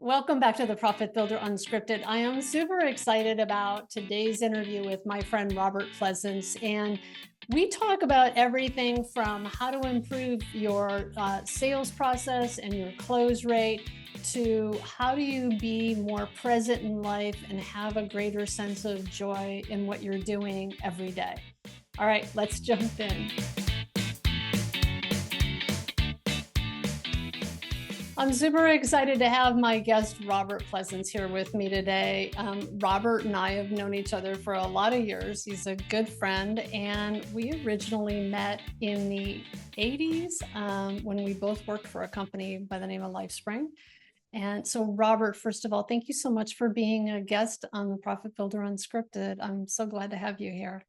Welcome back to the Profit Builder Unscripted. I am super excited about today's interview with my friend Robert Pleasance. And we talk about everything from how to improve your sales process and your close rate to how do you be more present in life and have a greater sense of joy in what you're doing every day. All right, let's jump in. I'm super excited to have my guest, Robert Pleasance, here with me today. Robert and I have known each other for a lot of years. He's a good friend, and we originally met in the 80s when we both worked for a company by the name of LifeSpring. And so, Robert, first of all, thank you so much for being a guest on the Profit Builder Unscripted. I'm so glad to have you here.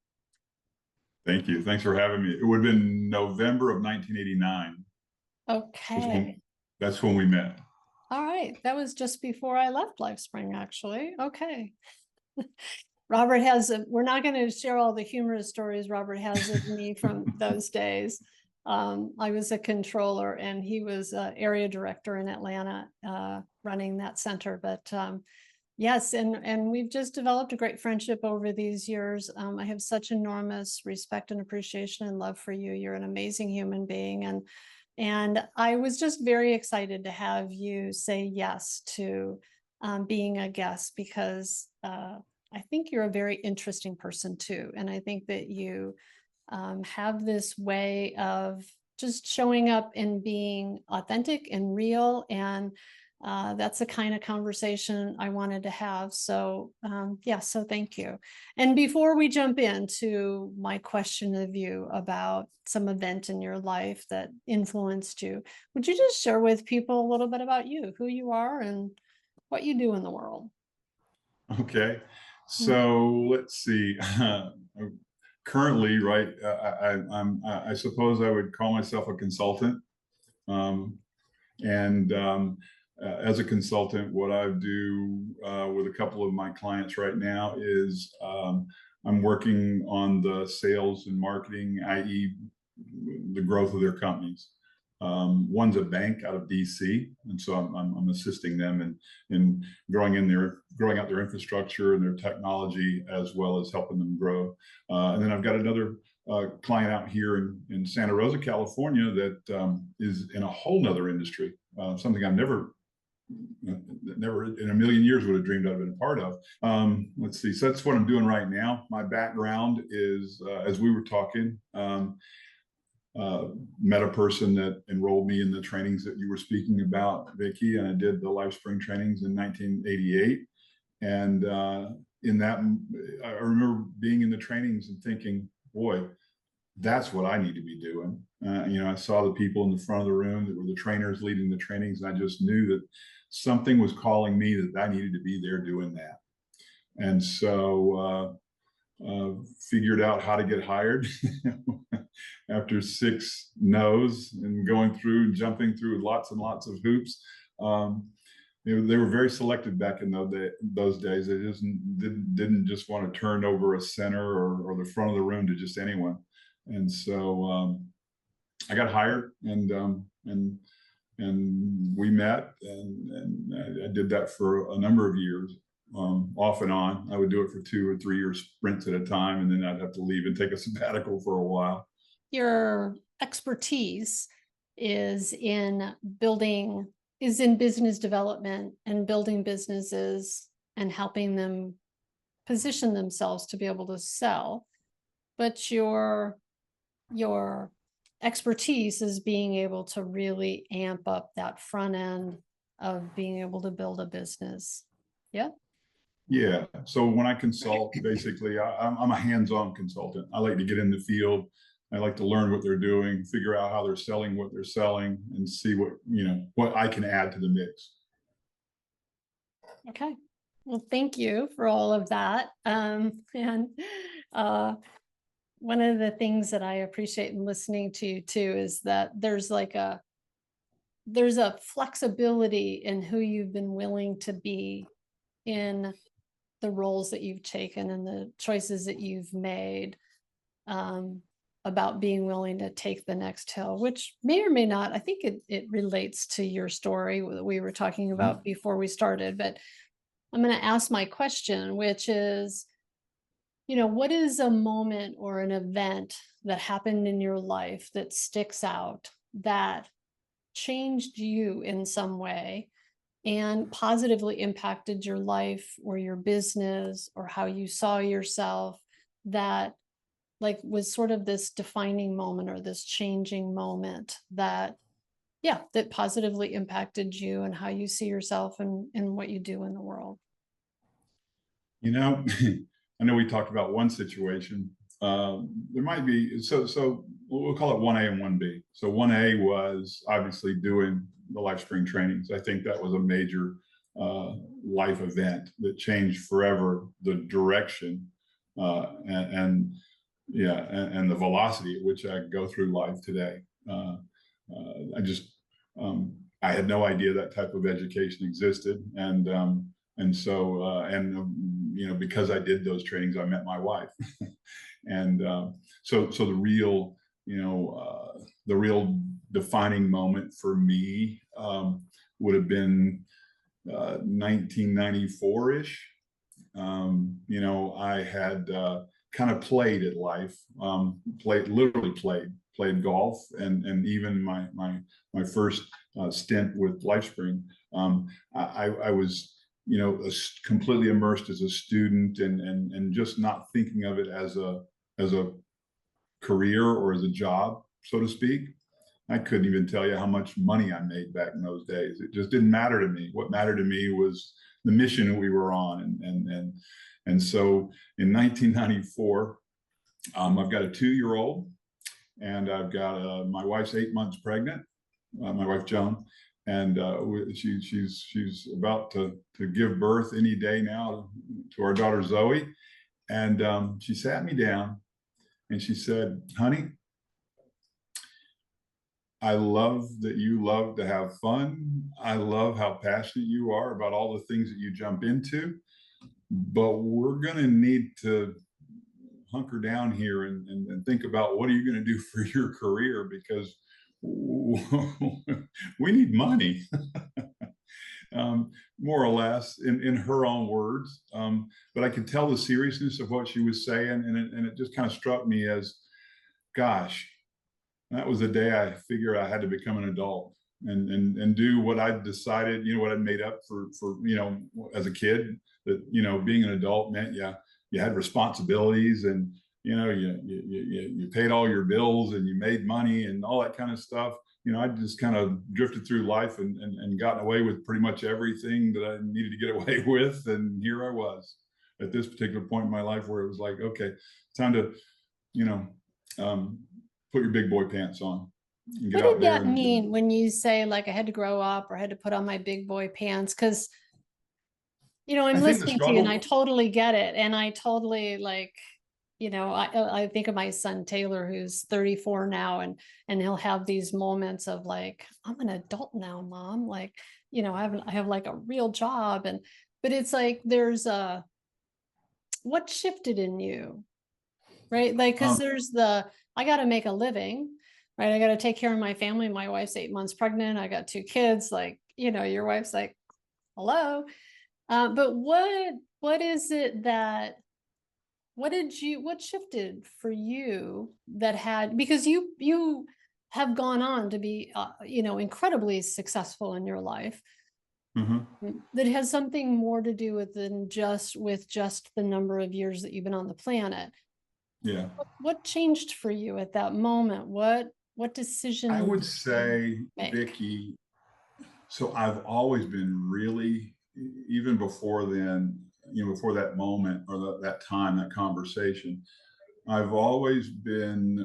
Thank you. Thanks for having me. It would have been November of 1989. Okay. That's when we met. All right. That was just before I left LifeSpring, actually. Okay. Robert has, we're not going to share all the humorous stories Robert has of me from those days. I was a controller and he was area director in Atlanta running that center. But yes, and we've just developed a great friendship over these years. I have such enormous respect and appreciation and love for you. You're an amazing human being. And I was just very excited to have you say yes to being a guest because I think you're a very interesting person too. And I think that you have this way of just showing up and being authentic and real. And that's the kind of conversation I wanted to have. So yeah, so thank you. And before we jump into my question of you about some event in your life that influenced you, would you just share with people a little bit about you, who you are and what you do in the world? Okay. So let's see. Currently, right, I suppose I would call myself a consultant. Um, and as a consultant, what I do with a couple of my clients right now is I'm working on the sales and marketing, i.e., the growth of their companies. One's a bank out of DC, and so I'm assisting them in growing out their infrastructure and their technology, as well as helping them grow. And then I've got another client out here in Santa Rosa, California, that is in a whole nother industry, something I've never in a million years would have dreamed I'd been a part of. Let's see. So that's what I'm doing right now. My background is, as we were talking, met a person that enrolled me in the trainings that you were speaking about, Vicki, and I did the LifeSpring trainings in 1988. And in that, I remember being in the trainings and thinking, boy, that's what I need to be doing. I saw the people in the front of the room that were the trainers leading the trainings, and I just knew that something was calling me that I needed to be there doing that. And so figured out how to get hired after 6 no's and going through and jumping through lots and lots of hoops. They were very selective back in those days. They just didn't just want to turn over a center or the front of the room to just anyone. And so I got hired, and we met, and I did that for a number of years, off and on. I would do it for 2 or 3 year sprints at a time, and then I'd have to leave and take a sabbatical for a while. Your expertise is in business development and building businesses and helping them position themselves to be able to sell. But your expertise is being able to really amp up that front end of being able to build a business. Yeah. Yeah. So when I consult, basically, I'm a hands-on consultant. I like to get in the field. I like to learn what they're doing, figure out how they're selling what they're selling, and see what I can add to the mix. Okay. Well, thank you for all of that. One of the things that I appreciate in listening to you too is that there's a flexibility in who you've been willing to be in the roles that you've taken and the choices that you've made about being willing to take the next hill, which may or may not, I think it relates to your story that we were talking about before we started, but I'm going to ask my question, which is, what is a moment or an event that happened in your life that sticks out that changed you in some way and positively impacted your life or your business or how you saw yourself, that like was sort of this defining moment or this changing moment that, yeah, that positively impacted you and how you see yourself and what you do in the world? You know, I know we talked about one situation. There might be, so we'll call it 1A and 1B. So 1A was obviously doing the LifeSpring trainings. I think that was a major life event that changed forever the direction and yeah, and the velocity at which I go through life today. I just I had no idea that type of education existed, and so because I did those trainings, I met my wife, and so the real defining moment for me would have been 1994-ish. I had kind of played at life, literally played golf, and even my first stint with LifeSpring. I was completely immersed as a student and just not thinking of it as a career or as a job, so to speak. I couldn't even tell you how much money I made back in those days. It just didn't matter to me. What mattered to me was the mission that we were on. And so in 1994, I've got a 2-year-old, and I've got my wife's 8 months pregnant, my wife Joan, and she's about to give birth any day now to our daughter Zoe. And she sat me down and she said, "Honey, I love that you love to have fun. I love how passionate you are about all the things that you jump into, but we're going to need to hunker down here and think about what are you going to do for your career, because we need money." More or less in her own words. But I could tell the seriousness of what she was saying, and it just kind of struck me as, gosh, that was the day I figured I had to become an adult and do what I decided, what I'd made up for as a kid, that being an adult meant you had responsibilities, and you paid all your bills and you made money and all that kind of stuff. I just kind of drifted through life and gotten away with pretty much everything that I needed to get away with, and here I was at this particular point in my life where it was like, okay, time to put your big boy pants on and get What out did there. that mean when you say, like, I had to grow up or I had to put on my big boy pants? Because, I'm listening to you and I totally get it. And I totally I think of my son Taylor, who's 34 now, and he'll have these moments of like, I'm an adult now, Mom. Like, I have like a real job. But it's like, what shifted in you? Right? Like, because there's I got to make a living, right? I got to take care of my family. My wife's 8 months pregnant. I got 2 kids. Like, your wife's like, hello. But what is it that, what shifted for you that because you have gone on to be, incredibly successful in your life. That has something more to do with than just the number of years that you've been on the planet. Yeah. What changed for you at that moment? What decision? I would say, Vicki, so I've always been really, even before then, before that moment or that time, that conversation, I've always been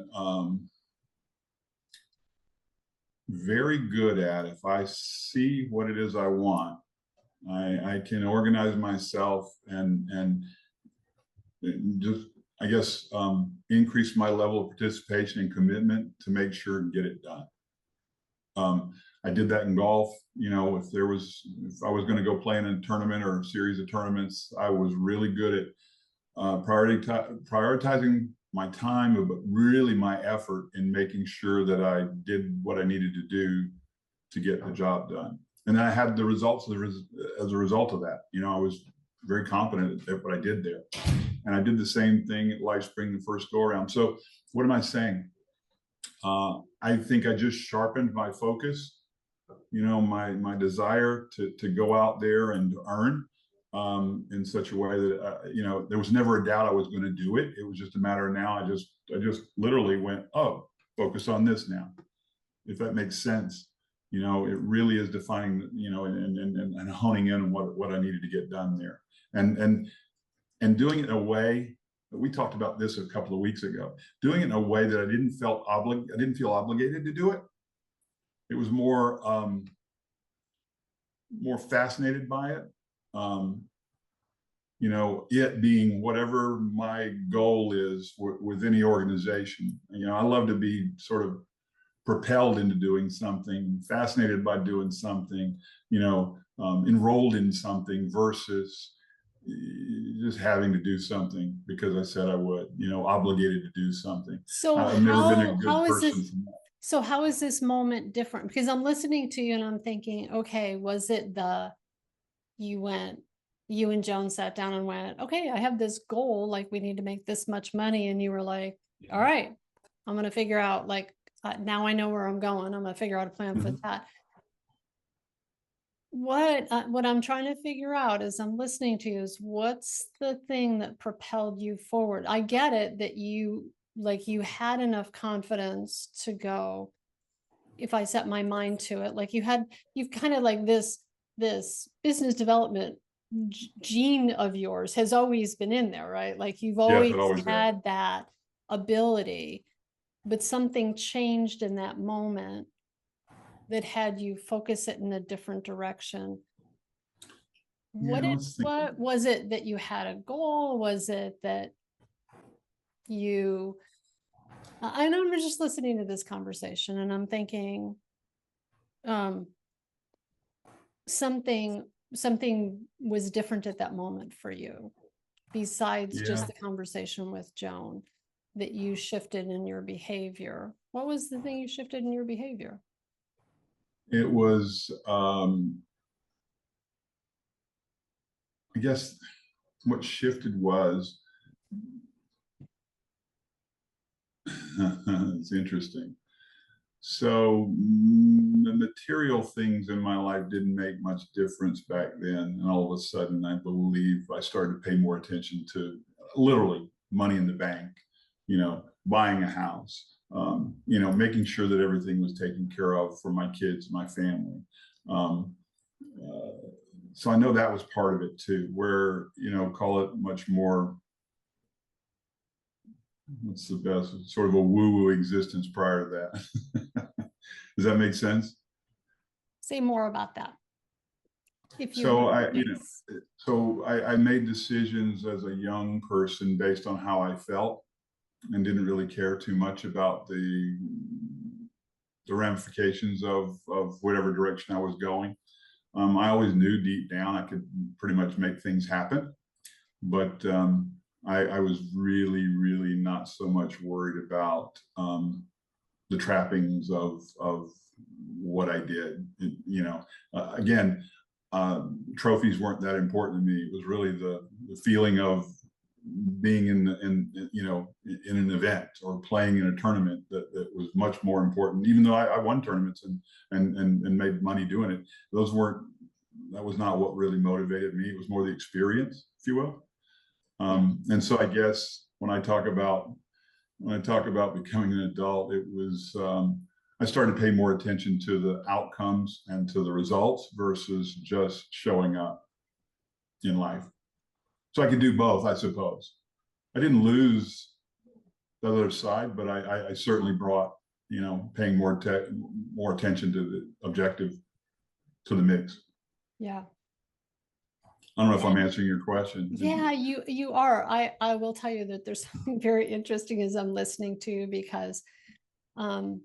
very good at, if I see what it is I want, I can organize myself and just, I guess, increase my level of participation and commitment to make sure and get it done. I did that in golf. If I was going to go play in a tournament or a series of tournaments, I was really good at prioritizing my time, but really my effort in making sure that I did what I needed to do to get the job done. And then I had the results as a result of that. You know, I was very confident at what I did there. And I did the same thing at LifeSpring the first go around. So what am I saying? I think I just sharpened my focus, you know, my desire to go out there and earn in such a way that you know, there was never a doubt I was going to do it. It was just a matter of now. I just literally went, oh, focus on this now, if that makes sense. You know, it really is defining, you know, and honing in on what I needed to get done there, and doing it in a way. We talked about this a couple of weeks ago. Doing it in a way that I didn't feel obligated to do it. It was more fascinated by it. You know, it being whatever my goal is with any organization. You know, I love to be sort of propelled into doing something, fascinated by doing something, you know, enrolled in something versus just having to do something because I said I would, you know, obligated to do something. So I've never been a good person from that. So how is this moment different? Because I'm listening to you and I'm thinking, okay, was it you and Joan sat down and went, okay, I have this goal, like we need to make this much money. And you were like, all right, I'm going to figure out, like, now I know where I'm going. I'm going to figure out a plan for that. What I'm trying to figure out as I'm listening to you is what's the thing that propelled you forward? I get it that you had enough confidence to go, if I set my mind to it, like you've kind of like this business development gene of yours has always been in there, right? Like you've always had that ability, but something changed in that moment that had you focus it in a different direction. What was it that you had a goal? Was it that you, I know I'm just listening to this conversation and I'm thinking, something was different at that moment for you, besides just the conversation with Joan, that you shifted in your behavior. What was the thing you shifted in your behavior? It was, I guess what shifted was, it's interesting. So the material things in my life didn't make much difference back then. And all of a sudden, I believe I started to pay more attention to literally money in the bank, you know, buying a house, you know, making sure that everything was taken care of for my kids, my family. So I know that was part of it too, where, you know, call it much more, what's the best, sort of a woo-woo existence prior to that. Does that make sense? Say more about that. So I made decisions as a young person based on how I felt and didn't really care too much about the ramifications of whatever direction I was going. I always knew deep down I could pretty much make things happen, but I was really, really not so much worried about the trappings of what I did. You know, again, trophies weren't that important to me. It was really the feeling of being in you know, in an event or playing in a tournament that was much more important. Even though I won tournaments and made money doing it, that was not what really motivated me. It was more the experience, if you will. And so I guess when I talk about becoming an adult, it was I started to pay more attention to the outcomes and to the results versus just showing up in life. So I could do both, I suppose. I didn't lose the other side, but I certainly brought, you know, paying more attention to the objective to the mix. Yeah. I don't know if I'm answering your question. Yeah, you are. I will tell you that there's something very interesting as I'm listening to you, because I'm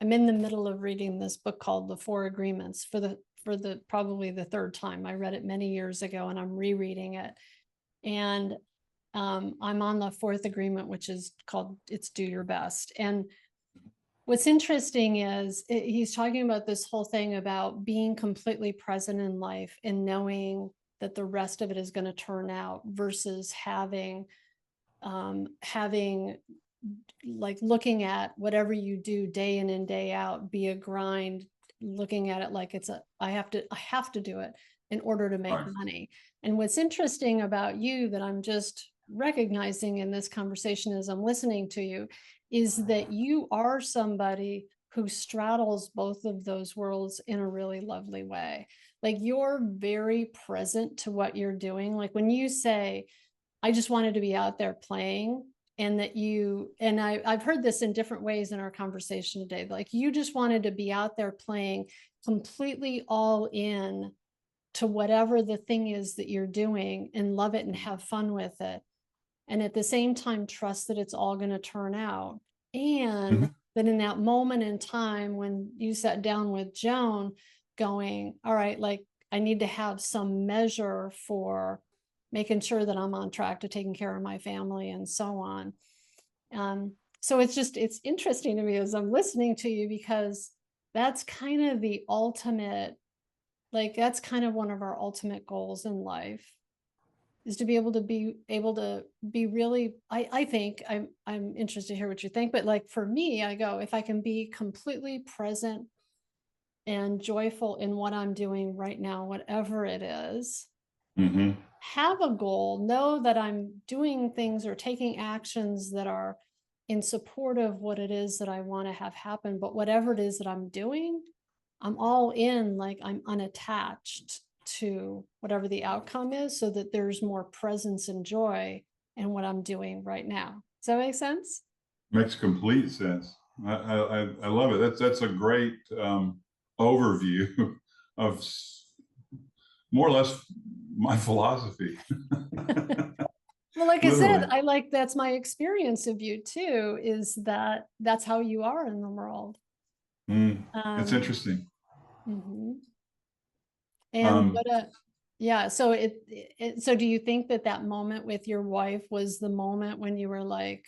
in the middle of reading this book called The Four Agreements for the probably the third time. I read it many years ago and I'm rereading it. And I'm on the fourth agreement, which is called it's do your best. And what's interesting is he's talking about this whole thing about being completely present in life and knowing that the rest of it is going to turn out versus having like looking at whatever you do day in and day out be a grind, looking at it like it's I have to do it in order to make Right. money. And what's interesting about you that I'm just recognizing in this conversation as I'm listening to you is that you are somebody who straddles both of those worlds in a really lovely way. Like you're very present to what you're doing. Like when you say, I just wanted to be out there playing, and that you, and I've heard this in different ways in our conversation today, like you just wanted to be out there playing completely all in to whatever the thing is that you're doing and love it and have fun with it. And at the same time, trust that it's all going to turn out. And that in that moment in time, when you sat down with Joan going, all right, like I need to have some measure for making sure that I'm on track to taking care of my family and so on. So it's interesting to me as I'm listening to you, because that's kind of the ultimate, like that's kind of one of our ultimate goals in life, is to be able to be really, I think I'm interested to hear what you think, but like for me, I go, if I can be completely present and joyful in what I'm doing right now, whatever it is, have a goal, know that I'm doing things or taking actions that are in support of what it is that I want to have happen. But whatever it is that I'm doing, I'm all in, like I'm unattached to whatever the outcome is, so that there's more presence and joy in what I'm doing right now. Does that make sense? Makes complete sense. I love it. That's a great overview of more or less my philosophy. Well, like I said, Literally. I like, that's my experience of you too, is that that's how you are in the world. It's Um, interesting. mhm. And Um, what a, yeah. So so do you think that that moment with your wife was the moment when you were like,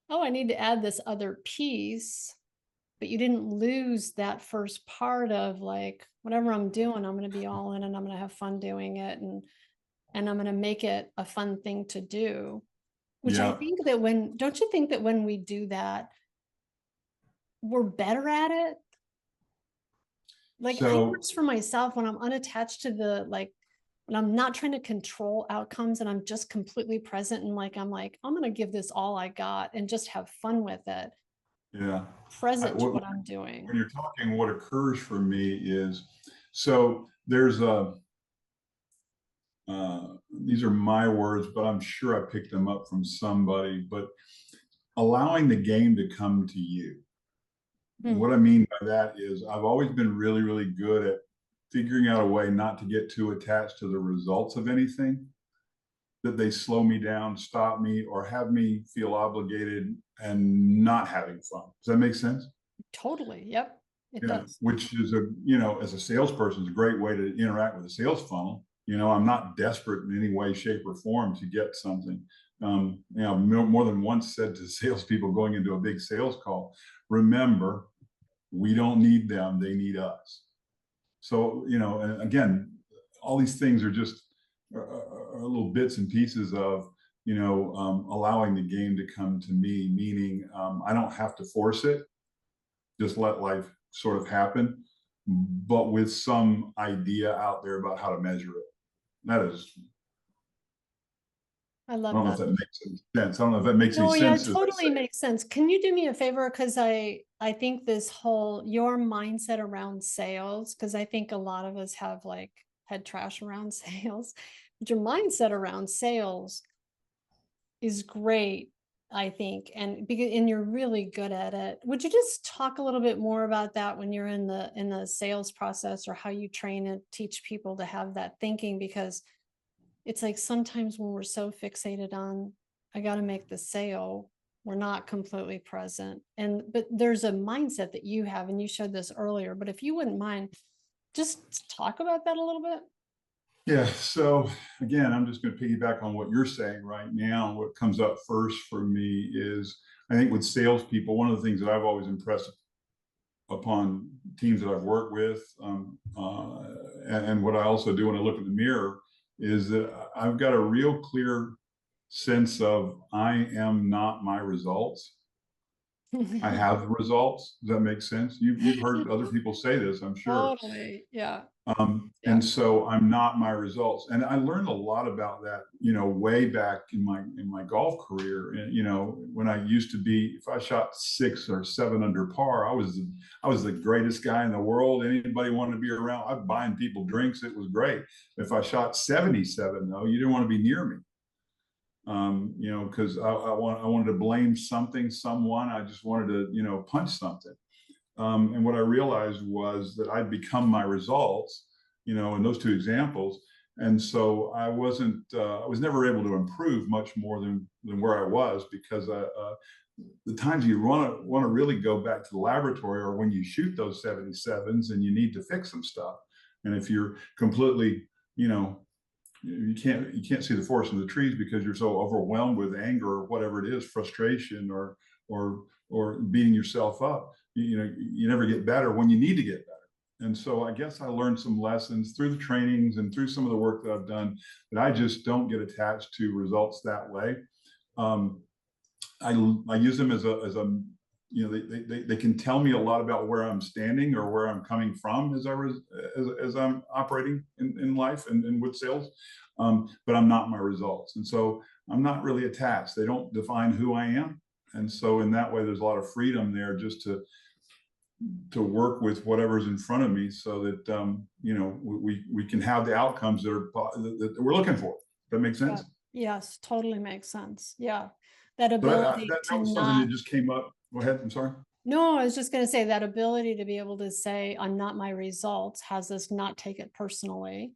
oh, I need to add this other piece, but you didn't lose that first part of like, whatever I'm doing, I'm going to be all in and I'm going to have fun doing it. And I'm going to make it a fun thing to do, which I yeah. think that don't you think that when we do that, we're better at it? Like I So notice for myself, when I'm unattached to the, like, when I'm not trying to control outcomes and I'm just completely present and like, I'm like, I'm going to give this all I got and just have fun with it, yeah, present to what I'm doing. when you're talking, what occurs for me is, so there's a these are my words, but I'm sure I picked them up from somebody, but allowing the game to come to you. Hmm. What I mean by that is I've always been really, really good at figuring out a way not to get too attached to the results of anything, that they slow me down, stop me, or have me feel obligated and not having fun. Does that make sense? Totally. Yep. It Yeah, does. which is as a salesperson, is a great way to interact with a sales funnel. I'm not desperate in any way, shape, or form to get something. More than once said to salespeople going into a big sales call, remember, we don't need them, they need us. So, and again, all these things are just little bits and pieces of, allowing the game to come to me, meaning I don't have to force it, just let life sort of happen, but with some idea out there about how to measure it. That is, I I love don't know if that. that makes any sense. I don't know if that makes any No, yeah, it sense as I totally say it. makes sense. Can you do me a favor? Because I think this whole, your mindset around sales, because I think a lot of us have like had trash around sales, but your mindset around sales is great, I think, and you're really good at it. Would you just talk a little bit more about that when you're in the sales process, or how you train and teach people to have that thinking? Because it's like sometimes when we're so fixated on, I got to make the sale, we're not completely present. But there's a mindset that you have, and you showed this earlier, but if you wouldn't mind, just talk about that a little bit. Yeah. So again, I'm just going to piggyback on what you're saying right now. What comes up first for me is I think with salespeople, one of the things that I've always impressed upon teams that I've worked with, and what I also do when I look in the mirror is that I've got a real clear sense of I am not my results. I have the results. Does that make sense? You've heard other people say this, I'm sure. Totally. Yeah. Yeah. And so I'm not my results. And I learned a lot about that, way back in my golf career. And when I used to be, if I shot 6 or 7 under par, I was the greatest guy in the world. Anybody wanted to be around. I'm buying people drinks. It was great. If I shot 77, though, you didn't want to be near me. Because I wanted to blame something, someone. I just wanted to, punch something. And what I realized was that I'd become my results, in those two examples. And so I was never able to improve much more than where I was, because the times you want to really go back to the laboratory are when you shoot those 77s and you need to fix some stuff. And if you're completely, you can't see the forest in the trees because you're so overwhelmed with anger or whatever it is, frustration or beating yourself up. You never get better when you need to get better. And so I guess I learned some lessons through the trainings and through some of the work that I've done, that I just don't get attached to results that way. Um, I use them as a they can tell me a lot about where I'm standing or where I'm coming from as I'm operating in life and with sales. But I'm not my results. And so I'm not really attached. They don't define who I am. And so in that way, there's a lot of freedom there just to work with whatever's in front of me, so that we can have the outcomes that we're looking for. That makes Yeah. sense. Yes, totally makes sense. Yeah. That So ability that to was something that not, just came up. Go ahead. I'm sorry. no, I was just going to say that ability to be able to say, I'm not my results, has us not take it personally.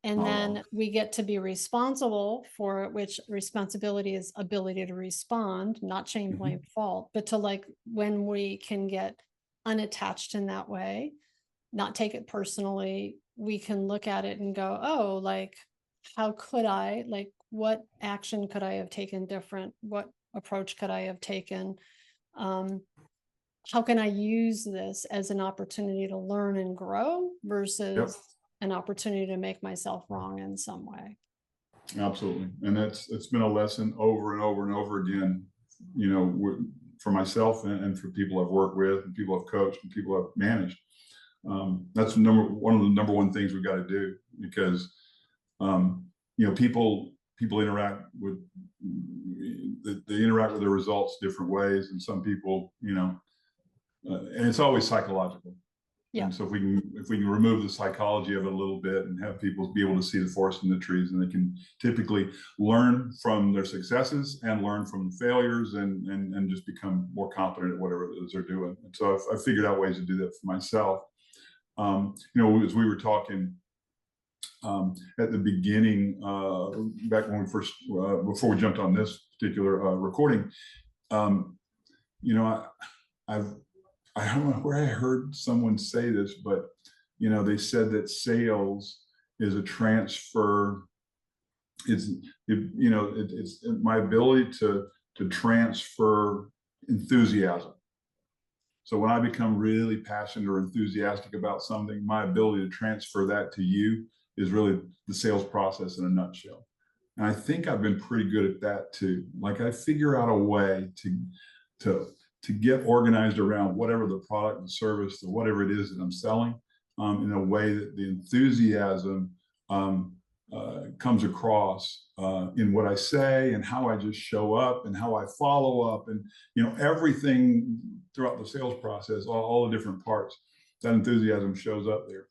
And Not at all. then we get to be responsible for it, which responsibility is ability to respond, not shame, blame, Mhm. fault, but to, like, when we can get unattached in that way, not take it personally, we can look at it and go, oh, like, how could I, like, what action could I have taken different? What approach could I have taken? Um, how can I use this as an opportunity to learn and grow Yep. versus an opportunity to make myself wrong in some way? Absolutely. And it's been a lesson over and over and over again, for myself and for people I've worked with and people I've coached and people I've managed. That's one of the number one things we've got to do, because people interact with they interact with their results different ways, and some people, and it's always psychological. Yeah. And so if we can remove the psychology of it a little bit and have people be able to see the forest in the trees, and they can typically learn from their successes and learn from the failures, and just become more competent at whatever it is they're doing. And so I've figured out ways to do that for myself. As we were talking at the beginning, back when we first, before we jumped on this particular recording, um, I've I don't know where I heard someone say this, but they said that sales is a transfer. It's my ability to transfer enthusiasm. So when I become really passionate or enthusiastic about something, my ability to transfer that to you is really the sales process in a nutshell. And I think I've been pretty good at that too. Like, I figure out a way to to get organized around whatever the product and service or whatever it is that I'm selling, in a way that the enthusiasm comes across in what I say and how I just show up and how I follow up, and everything throughout the sales process, all the different parts. That enthusiasm shows up there.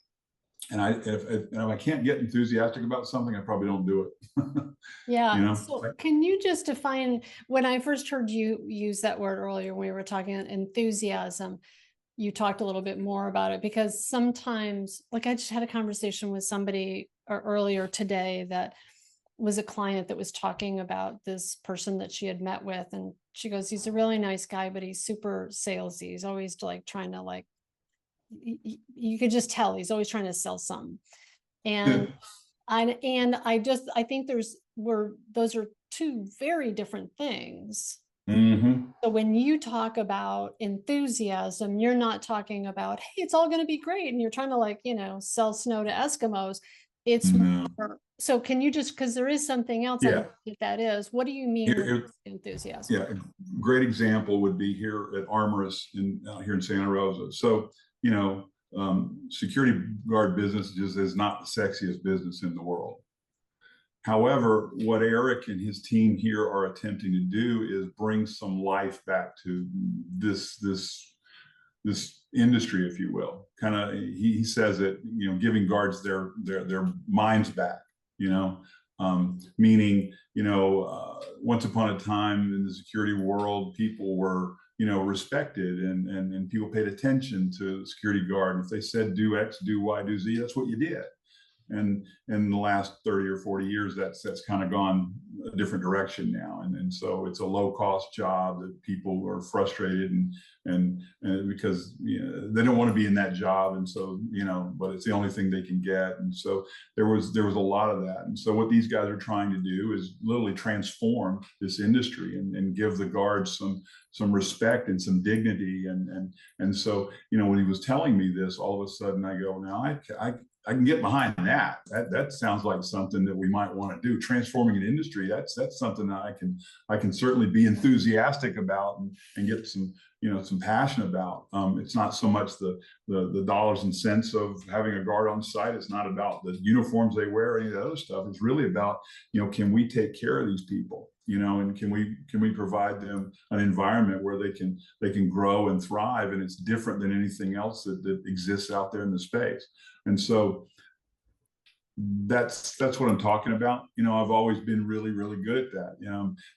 And if I can't get enthusiastic about something, I probably don't do it. Yeah. So Like, can you just define, when I first heard you use that word earlier, when we were talking enthusiasm, you talked a little bit more about it, because sometimes, like, I just had a conversation with somebody earlier today that was a client that was talking about this person that she had met with. And she goes, he's a really nice guy, but he's super salesy. He's always like trying to, you could just tell he's always trying to sell something. And I think those are two very different things. Hmm. So when you talk about enthusiasm, you're not talking about, hey, it's all going to be great. And you're trying to, like, sell snow to Eskimos. It's No. more, so can you just, because there is something else I Yeah. think that is, what do you mean when Here, enthusiasm? yeah, a great example would be here at Armoris here in Santa Rosa. So, security guard business just is not the sexiest business in the world. However, what Eric and his team here are attempting to do is bring some life back to this industry, if you will. Kind of, he says it, giving guards their minds back. Meaning, once upon a time in the security world, people were respected and people paid attention to the security guard. And if they said do X, do Y, do Z, that's what you did. And in the last 30 or 40 years, that's kind of gone a different direction now. And so it's a low cost job that people are frustrated and because they don't want to be in that job. And so, but it's the only thing they can get. And so there was a lot of that. And so what these guys are trying to do is literally transform this industry and give the guards some respect and some dignity. And so, when he was telling me this, all of a sudden I go, now I can get behind that. That sounds like something that we might want to do. Transforming an industry, that's something that I can certainly be enthusiastic about and get some passion about. It's not so much the dollars and cents of having a guard on site. It's not about the uniforms they wear or any of that other stuff. It's really about, can we take care of these people? And can we provide them an environment where they can grow and thrive, and it's different than anything else that exists out there in the space. And so that's what I'm talking about. I've always been really, really good at that.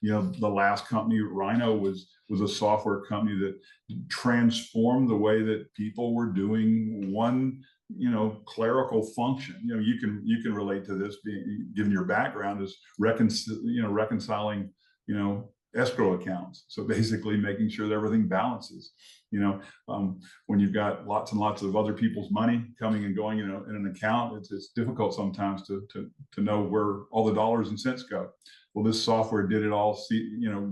The last company, Rhino, was a software company that transformed the way that people were doing one clerical function. You can relate to this, given your background, is reconciling escrow accounts. So basically making sure that everything balances. When you've got lots and lots of other people's money coming and going in an account, it's difficult sometimes to know where all the dollars and cents go. Well, this software did it all,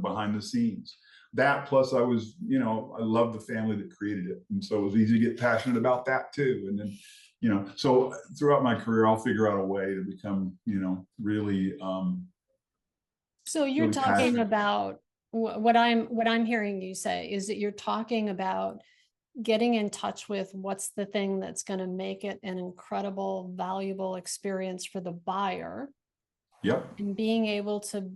behind the scenes. That plus I love the family that created it. And so it was easy to get passionate about that too. And then, so throughout my career, I'll figure out a way to become, really, So you're really talking passionate. about what I'm hearing you say is that you're talking about getting in touch with what's the thing that's going to make it an incredible, valuable experience for the buyer. Yep. And being able to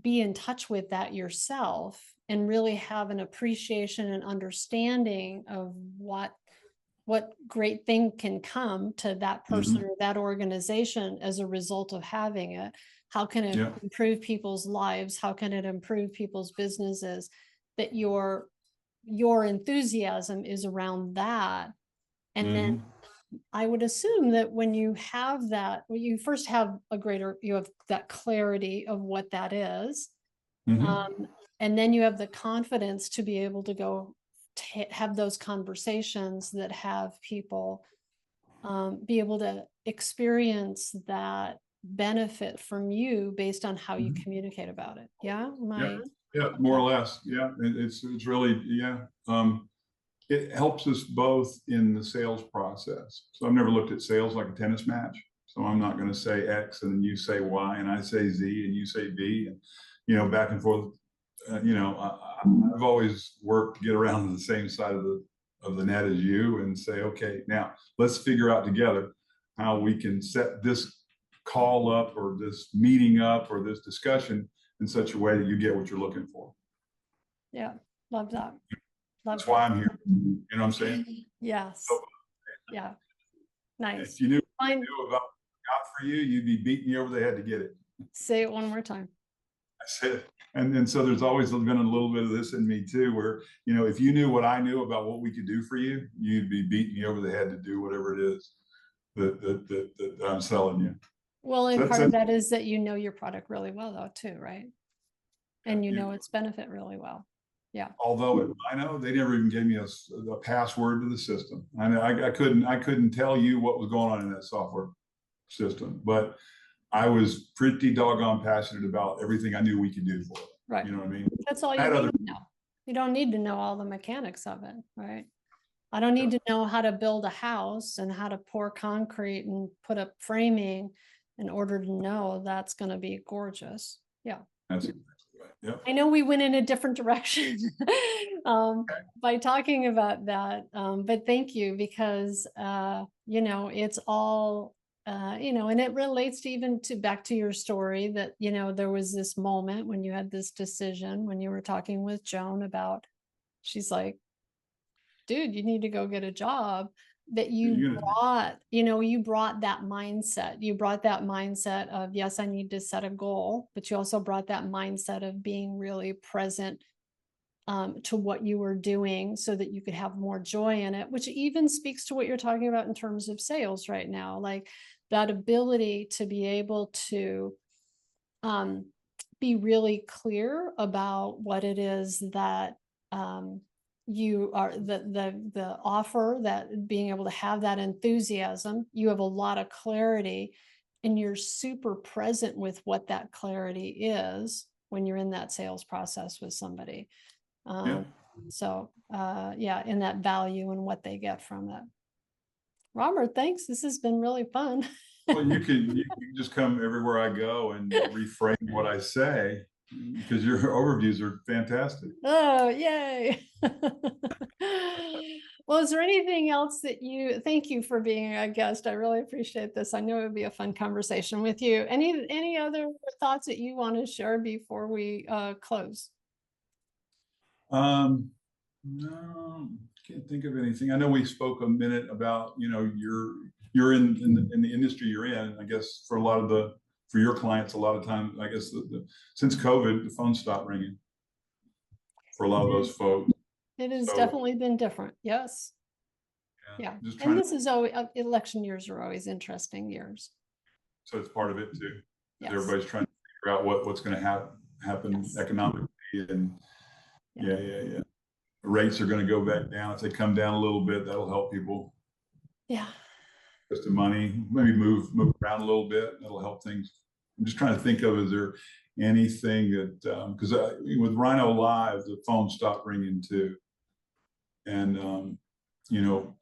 be in touch with that yourself and really have an appreciation and understanding of what great thing can come to that person or that organization as a result of having it. How can it improve people's lives? How can it improve people's businesses? That your enthusiasm is around that. And then I would assume that when you have that, you first have you have that clarity of what that is. And then you have the confidence to be able to go have those conversations that have people be able to experience that benefit from you based on how you communicate about it. Yeah. Yeah, more or less. Yeah. It's really, it helps us both in the sales process. So I've never looked at sales like a tennis match. So I'm not going to say X and then you say Y and I say Z and you say B and, back and forth. I've always worked to get around to the same side of the net as you and say, okay, now let's figure out together how we can set this call up or this meeting up or this discussion in such a way that you get what you're looking for. Yeah, love that. That's why I'm here. You know what I'm saying? Yes. Yeah. Nice. If you knew what I knew about what I got for you, you'd be beating me over the head to get it. Say it one more time. I said it. And so there's always been a little bit of this in me too, where, if you knew what I knew about what we could do for you, you'd be beating me over the head to do whatever it is that I'm selling you. Well, and part of that is that you know your product really well though too, right? And you know its benefit really well. Yeah. Although I know they never even gave me a password to the system. I couldn't tell you what was going on in that software. system, but I was pretty doggone passionate about everything I knew we could do for it. Right. You know what I mean? That's all you need to know. You don't need to know all the mechanics of it, right? I don't need to know how to build a house and how to pour concrete and put up framing in order to know that's going to be gorgeous. Yeah. That's exactly right. Yep. I know we went in a different direction by talking about that, but thank you, because you know, it's all you know, and it relates to even to back to your story that, you know, there was this moment when you had this decision when you were talking with Joan about, she's like, dude, you need to go get a job, that you brought, you know, you brought that mindset. You brought that mindset of, yes, I need to set a goal, but you also brought that mindset of being really present to what you were doing so that you could have more joy in it, which even speaks to what you're talking about in terms of sales right now, like that ability to be able to be really clear about what it is that you are, the offer, that being able to have that enthusiasm, you have a lot of clarity, and you're super present with what that clarity is when you're in that sales process with somebody. So yeah, in that value and what they get from it. Robert, thanks. This has been really fun. Well, you can just come everywhere I go and reframe what I say, because your overviews are fantastic. Oh, yay. Well, is there anything else that thank you for being a guest. I really appreciate this. I know it would be a fun conversation with you. Any other thoughts that you want to share before we close? No, can't think of anything. I know we spoke a minute about, you know, you're in the industry you're in. I guess for a lot of for your clients, a lot of times, I guess since COVID, the phone stopped ringing for a lot of those folks. It has definitely been different. Yes. Yeah. And this is always, election years are always interesting years. So it's part of it too. Yes. Everybody's trying to figure out what's going to happen economically, and yeah. Rates are going to go back down. If they come down a little bit, that'll help people. Yeah. Just the money, maybe move around a little bit. That'll help things. I'm just trying to think of, is there anything that, because with Rhino Live, the phone stopped ringing too. And, you know,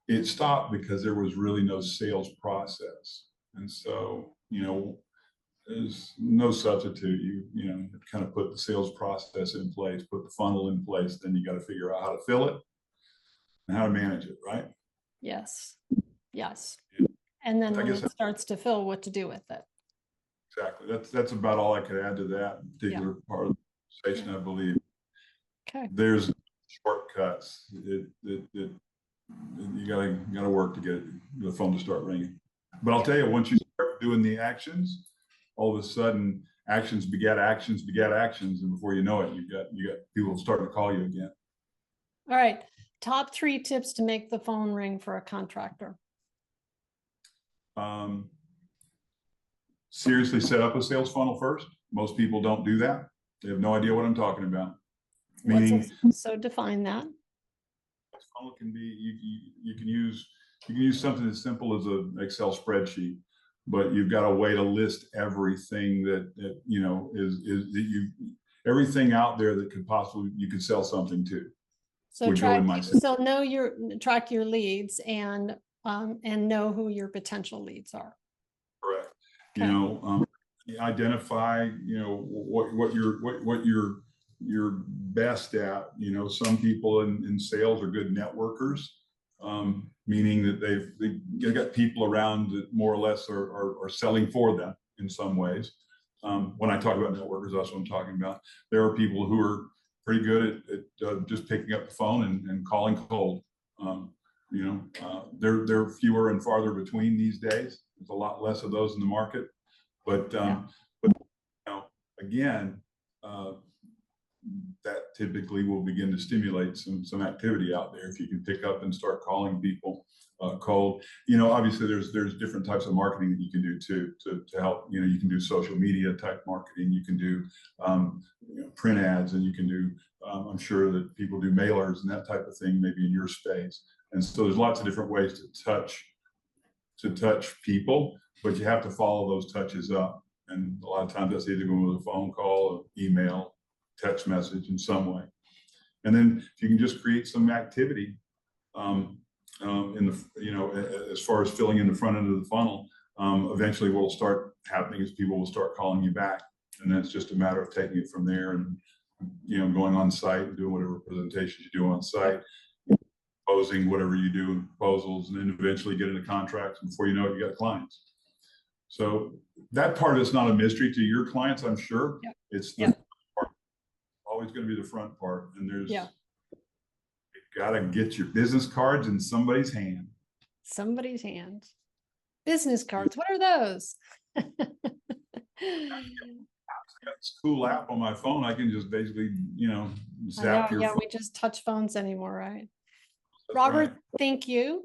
it stopped because there was really no sales process. And so, you know, there's no substitute. You know, kind of put the sales process in place, put the funnel in place, then you got to figure out how to fill it and how to manage it, right? Yes. Yes. Yeah. And then when it starts to fill, what to do with it. Exactly. That's about all I could add to that particular part of the conversation, I believe. Okay. There's shortcuts. You gotta work to get the phone to start ringing. But I'll tell you, once you start doing the actions, all of a sudden actions begat actions begat actions, and before you know it, you got people starting to call you again. All right. Top 3 tips to make the phone ring for a contractor. Seriously, set up a sales funnel first. Most people don't do that. They have no idea what I'm talking about. Meaning, so define that. Funnel can be, you can use something as simple as an Excel spreadsheet, but you've got a way to list everything that you know is everything out there that could possibly you could sell something to. So track your leads and know who your potential leads are. Correct. Okay. You know, identify, you know, what you're best at. You know, some people in sales are good networkers, meaning that they've got people around that more or less are selling for them in some ways. When I talk about networkers, that's what I'm talking about. There are people who are pretty good at just picking up the phone and calling cold. You know, they're fewer and farther between these days. There's a lot less of those in the market, but you know, again, that typically will begin to stimulate some activity out there if you can pick up and start calling people cold. You know, obviously there's different types of marketing that you can do to help. You know, you can do social media type marketing, you can do you know, print ads, and you can do I'm sure that people do mailers and that type of thing maybe in your space. And so there's lots of different ways to touch to touch people, but you have to follow those touches up. And a lot of times that's either going with a phone call, email, text message in some way. And then if you can just create some activity in the, you know, as far as filling in the front end of the funnel, eventually what will start happening is people will start calling you back. And then it's just a matter of taking it from there and, you know, going on site and doing whatever presentations you do on site, proposing whatever you do in proposals, and then eventually get into contracts. And before you know it, you got clients. So that part is not a mystery to your clients, I'm sure. Yep. It's the part, always going to be the front part. And there's, you got to get your business cards in somebody's hand. Somebody's hand. Business cards, what are those? I got this cool app on my phone. I can just basically, you know, zap your phone. We just touch phones anymore, right? That's Robert, right. thank you.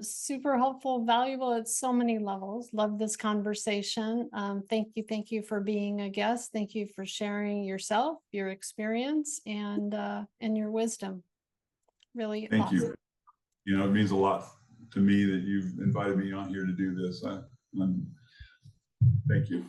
Super helpful, valuable at so many levels. Love this conversation. Thank you for being a guest. Thank you for sharing yourself, your experience, and your wisdom. Really Thank awesome. you. You know, it means a lot to me that you've invited me on here to do this. Thank you.